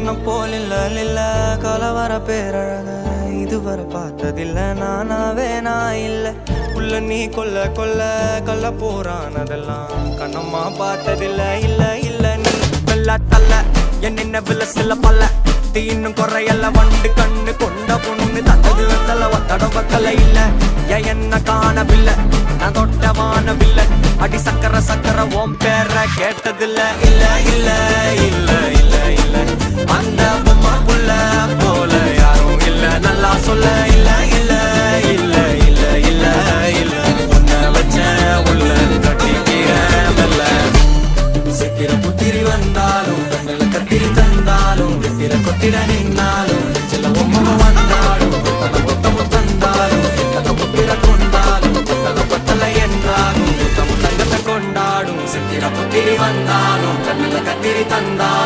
உன்ன போல் இல்ல கலவர பேரழக இதுவரை பார்த்ததில்ல நானாவே நான் இல்ல உள்ள நீ கொல்ல கல்ல போறானதெல்லாம் கண்ணம்மா பார்த்ததில்ல இல்ல நீ வெள்ள தள்ள என்ன வில சில பல்ல இன்னும் குறையல்ல வண்டு கண்ணு கொண்ட பொண்ணு தந்தது வெத்தல ஒத்தடம் வத்தல இல்ல என்ன காணவில்லை நான் தொட்ட வானவில்லை அடி சக்கர ஓம் பேர கேட்டதில்ல இல்ல அந்த பொம்மா புள்ள போல யாரும் இல்ல நல்லா சொல்ல இல்ல உன்னை வச்ச உள்ள கட்டிக்கிற மெல்ல சித்திர புத்திரி வந்தாலும் கண்ணில கத்திரி தந்தாலும் வெத்திர கொத்திட நின்னாலும் சில பொம்மை வந்தாலும் கொத்தமும் தந்தாலும் புத்திர கொண்டாலும் பத்தலை என்றாலும் தங்கத்தை கொண்டாடும் சித்திர புத்திரி வந்தாலும் கண்ணில கத்திரி தந்தாலும்